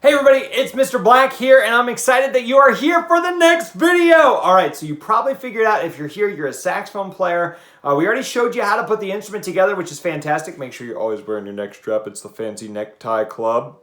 Hey everybody, it's Mr. Black here, and I'm excited that you are here for the next video! Alright, so you probably figured out if you're here, you're a saxophone player. We already showed you how to put the instrument together, which is fantastic. Make sure you're always wearing your neck strap. It's the fancy necktie club.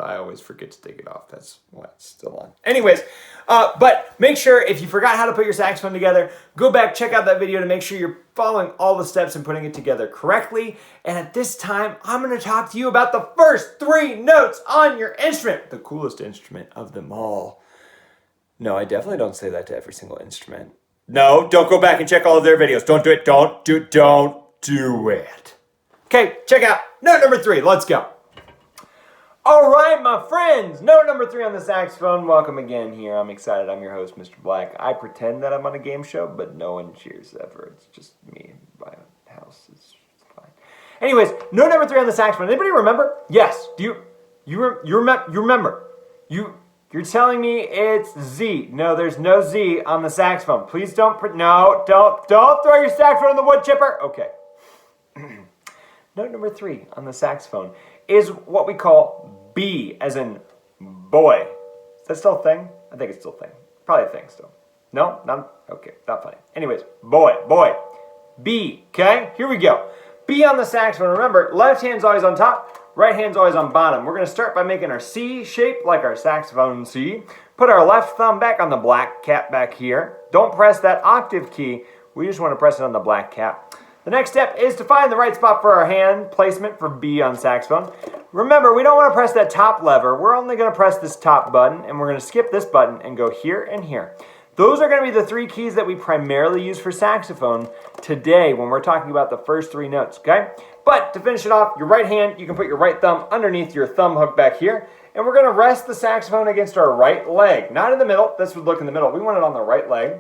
I always forget to take it off. That's why it's still on. Anyways, but make sure if you forgot how to put your saxophone together, go back, check out that video to make sure you're following all the steps and putting it together correctly. And at this time, I'm going to talk to you about the first 3 notes on your instrument. The coolest instrument of them all. No, I definitely don't say that to every single instrument. No, don't go back and check all of their videos. Don't do it. Don't do it. Okay, check out note number 3. Let's go. All right, my friends, note number 3 on the saxophone. Welcome again here. I'm excited. I'm your host, Mr. Black. I pretend that I'm on a game show, but no one cheers ever. It's just me in my house. It's fine. Anyways, note number 3 on the saxophone. Anybody remember? Yes. Do you remember? You're telling me it's Z. No, there's no Z on the saxophone. Please don't don't throw your saxophone in the wood chipper. Okay. Note number 3 on the saxophone is what we call B, as in boy. Is that still a thing? I think it's still a thing. Probably a thing still. No? Not? Okay, not funny. Anyways, boy. B, okay? Here we go. B on the saxophone. Remember, left hand's always on top, right hand's always on bottom. We're going to start by making our C shape like our saxophone C. Put our left thumb back on the black cap back here. Don't press that octave key. We just want to press it on the black cap. The next step is to find the right spot for our hand placement for B on saxophone. Remember, we don't want to press that top lever. We're only going to press this top button, and we're going to skip this button and go here and here. Those are going to be the 3 keys that we primarily use for saxophone today when we're talking about the first 3 notes, okay? But to finish it off, your right hand, you can put your right thumb underneath your thumb hook back here, and we're going to rest the saxophone against our right leg. Not in the middle. This would look in the middle. We want it on the right leg.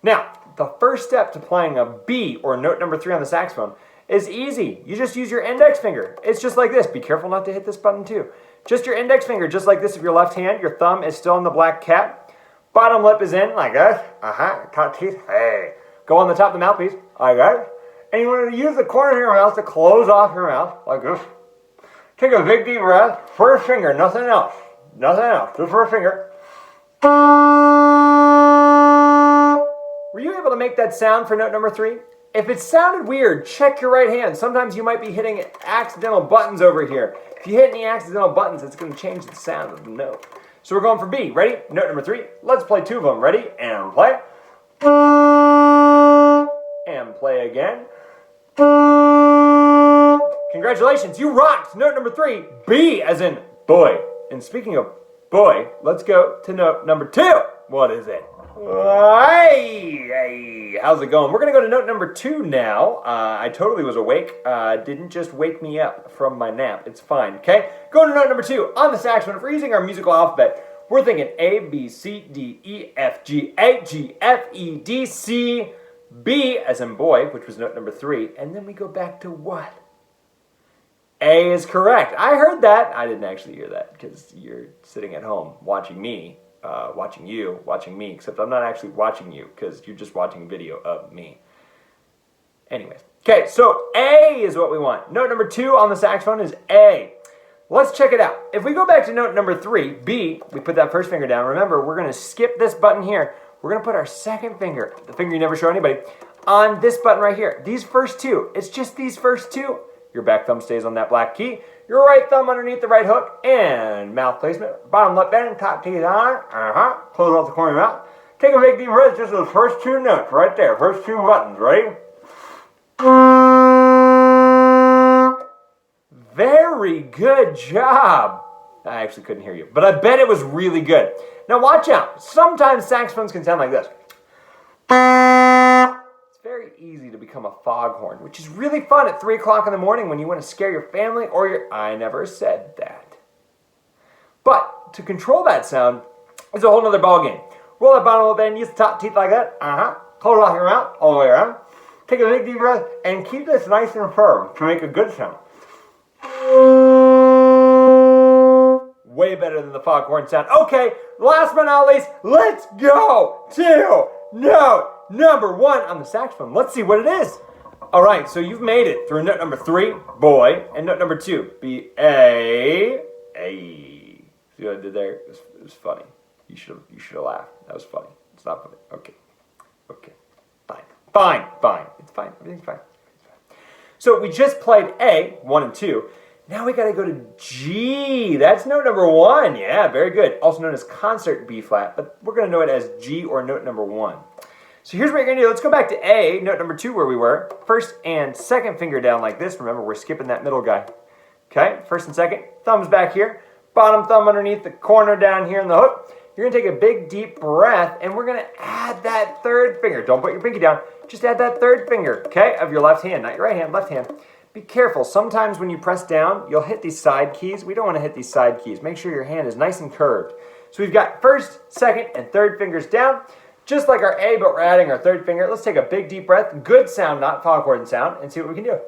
Now, the first step to playing a B, or note number 3 on the saxophone, is easy. You just use your index finger. It's just like this. Be careful not to hit this button too. Just your index finger, just like this. If your left hand, your thumb is still on the black cap. Bottom lip is in, like this. Top teeth, hey. Go on the top of the mouthpiece, like that. And you want to use the corner of your mouth to close off your mouth, like this. Take a big deep breath. First finger, nothing else. Nothing else, just first finger. Were you able to make that sound for note number 3? If it sounded weird, check your right hand. Sometimes you might be hitting accidental buttons over here. If you hit any accidental buttons, it's going to change the sound of the note. So we're going for B. Ready? Note number 3. Let's play 2 of them. Ready? And play. And play again. Congratulations, you rocked! Note number 3, B as in boy. And speaking of boy, let's go to note number 2. What is it? Hey, how's it going? We're going to go to note number 2 now. I totally was awake. Didn't just wake me up from my nap. It's fine, okay? Going to note number 2 on the saxophone. If we're using our musical alphabet, we're thinking A, B, C, D, E, F, G, A, G, F, E, D, C, B as in boy, which was note number 3. And then we go back to what? A is correct. I heard that. I didn't actually hear that because you're sitting at home watching me. Watching me, except I'm not actually watching you because you're just watching a video of me. Anyways, okay, so A is what we want. Note number 2 on the saxophone is A. Let's check it out. If we go back to note number 3, B, we put that first finger down. Remember, we're going to skip this button here. We're going to put our second finger, the finger you never show anybody, on this button right here. These first 2, it's just these first 2. Your back thumb stays on that black key. Your right thumb underneath the right hook, and mouth placement. Bottom lip bend, top teeth on. Close off the corner of your mouth. Take a big deep breath, just those first 2 notes right there. First 2 buttons, ready? Very good job. I actually couldn't hear you, but I bet it was really good. Now watch out. Sometimes saxophones can sound like this. Very easy to become a foghorn, which is really fun at 3 o'clock in the morning when you want to scare your family or your... I never said that. But to control that sound is a whole nother ballgame. Roll that bottom lip and use the top teeth like that. Close off your mouth all the way around. Take a big deep breath and keep this nice and firm to make a good sound. Way better than the foghorn sound. Okay, last but not least, let's go to note number 1 on the saxophone. Let's see what it is. All right, so you've made it through note number 3, boy, and note number 2, B, A. See See what I did there? It was funny. You should have laughed. That was funny. It's not funny. Okay. Okay. Fine. Fine. Fine. It's fine. Everything's fine. It's fine. So we just played A, 1 and 2. Now we got to go to G. That's note number 1. Yeah, very good. Also known as concert B flat, but we're going to know it as G or note number 1. So here's what you're going to do. Let's go back to A, note number 2 where we were. First and second finger down like this. Remember, we're skipping that middle guy. Okay, first and second. Thumbs back here. Bottom thumb underneath the corner down here in the hook. You're going to take a big, deep breath, and we're going to add that third finger. Don't put your pinky down. Just add that third finger, okay, of your left hand, not your right hand, left hand. Be careful. Sometimes when you press down, you'll hit these side keys. We don't want to hit these side keys. Make sure your hand is nice and curved. So we've got first, second, and third fingers down. Just like our A, but we're adding our third finger. Let's take a big, deep breath. Good sound, not foghorn sound, and see what we can do.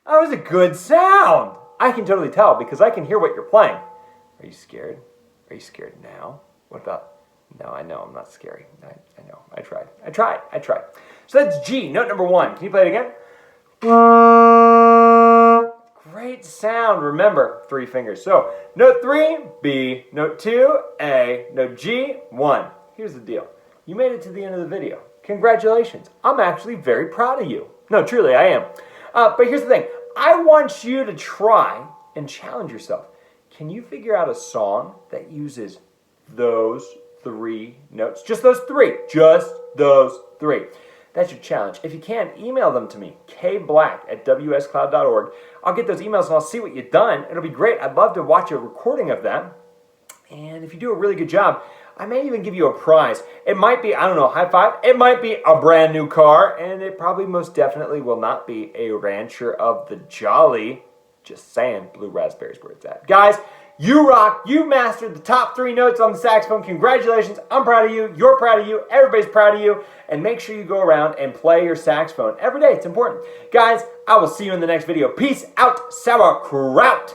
That was a good sound. I can totally tell because I can hear what you're playing. Are you scared? Are you scared now? What about... No, I know I'm not scary. I know. I tried. So that's G, note number 1. Can you play it again? Great sound. Remember, 3 fingers. So, note 3, B, note 2, A, note G, 1. Here's the deal. You made it to the end of the video. Congratulations. I'm actually very proud of you. No, truly, I am. But here's the thing. I want you to try and challenge yourself. Can you figure out a song that uses those 3 notes? Just those 3. Just those 3. That's your challenge. If you can, email them to me, kblack@wscloud.org. I'll get those emails and I'll see what you've done. It'll be great. I'd love to watch a recording of that. And if you do a really good job, I may even give you a prize. It might be, I don't know, high five. It might be a brand new car. And it probably most definitely will not be a Rancher of the Jolly. Just saying, blue raspberries where it's at. Guys, you rock. You mastered the top 3 notes on the saxophone. Congratulations. I'm proud of you. You're proud of you. Everybody's proud of you. And make sure you go around and play your saxophone every day. It's important. Guys, I will see you in the next video. Peace out, sauerkraut.